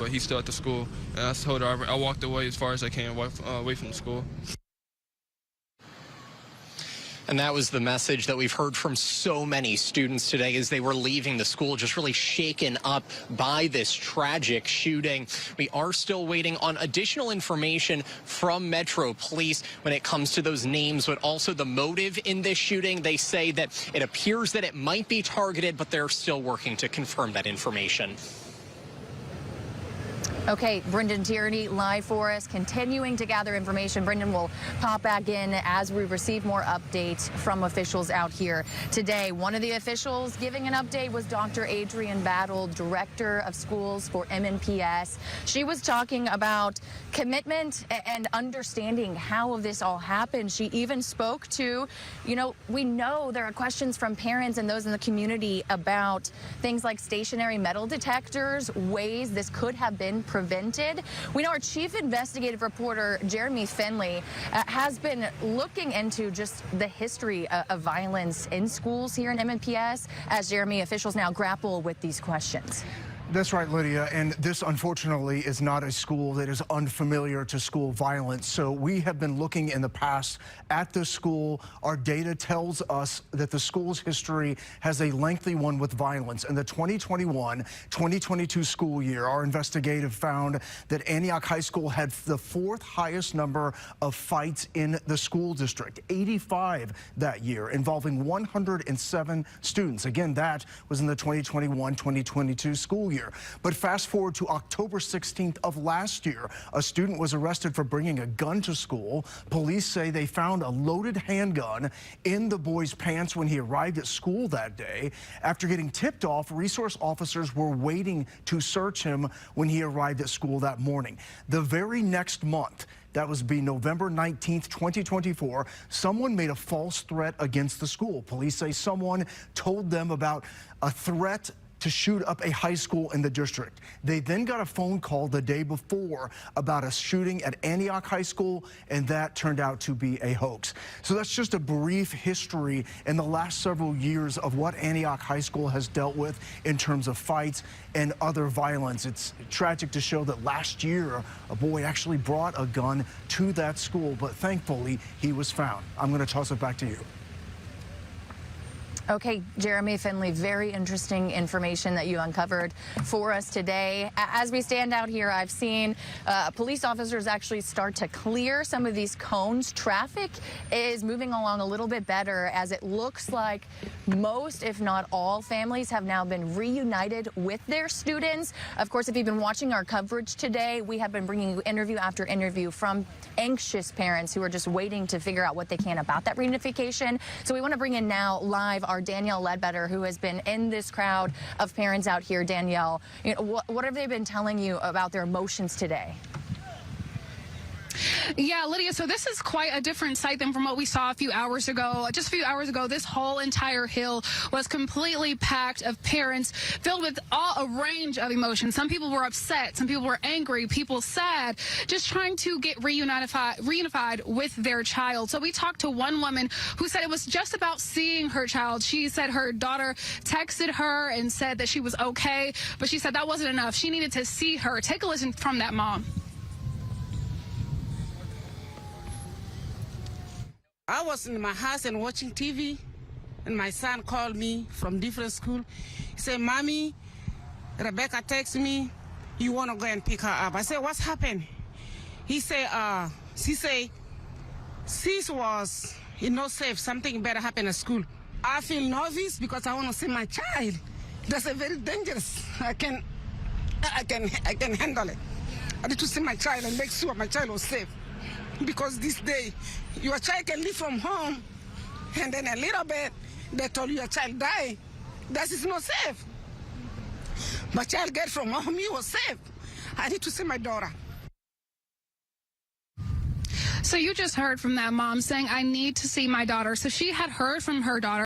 but he's still at the school. And I told her I walked away as far as I can away from the school. And that was the message that we've heard from so many students today as they were leaving the school, just really shaken up by this tragic shooting. We are still waiting on additional information from Metro Police when it comes to those names, but also the motive in this shooting. They say that it appears that it might be targeted, but they're still working to confirm that information. Okay, Brendan Tierney live for us, continuing to gather information. Brendan will pop back in as we receive more updates from officials out here today. One of the officials giving an update was Dr. Adrienne Battle, Director of Schools for MNPS. She was talking about commitment and understanding how this all happened. She even spoke to, we know there are questions from parents and those in the community about things like stationary metal detectors, ways this could have been prevented. We know our chief investigative reporter, Jeremy Finley, has been looking into just the history of violence in schools here in MNPS as Jeremy, officials now grapple with these questions. That's right, Lydia, and this unfortunately is not a school that is unfamiliar to school violence. So we have been looking in the past at the school. Our data tells us that the school's history has a lengthy one with violence. In the 2021-2022 school year, our investigative found that Antioch High School had the 4th highest number of fights in the school district, 85 that year, involving 107 students. Again, that was in the 2021-2022 school year. But fast forward to October 16th of last year, a student was arrested for bringing a gun to school. Police say they found a loaded handgun in the boy's pants when he arrived at school that day. After getting tipped off, resource officers were waiting to search him when he arrived at school that morning. The very next month, that was November 19th, 2024, someone made a false threat against the school. Police say someone told them about a threat to shoot up a high school in the district. They then got a phone call the day before about a shooting at Antioch High School, and that turned out to be a hoax. So that's just a brief history in the last several years of what Antioch High School has dealt with in terms of fights and other violence. It's tragic to show that last year a boy actually brought a gun to that school, but thankfully he was found. I'm going to toss it back to you. Okay, Jeremy Finley, very interesting information that you uncovered for us today. As we stand out here, I've seen police officers actually start to clear some of these cones. Traffic is moving along a little bit better as it looks like most, if not all, families have now been reunited with their students. Of course, if you've been watching our coverage today, we have been bringing you interview after interview from anxious parents who are just waiting to figure out what they can about that reunification. So we want to bring in now live our Danielle Ledbetter, who has been in this crowd of parents out here. Danielle, what have they been telling you about their emotions today? Yeah, Lydia, so this is quite a different sight than from what we saw a few hours ago. Just a few hours ago, this whole entire hill was completely packed of parents filled with a range of emotions. Some people were upset, some people were angry, people sad, just trying to get reunified with their child. So we talked to one woman who said it was just about seeing her child. She said her daughter texted her and said that she was okay, but she said that wasn't enough. She needed to see her. Take a listen from that mom. I was in my house and watching TV, and my son called me from different school. He said, "Mommy, Rebecca texted me, you want to go and pick her up." I said, "What's happened?" He said, she was, safe. Something better happened at school. I feel nervous because I want to see my child. That's a very dangerous. I can handle it. I need to see my child and make sure my child was safe. Because this day, your child can leave from home, and then a little bit, they told you your child died. That is not safe. My child get from home, he was safe. I need to see my daughter. So you just heard from that mom saying, I need to see my daughter. So she had heard from her daughter.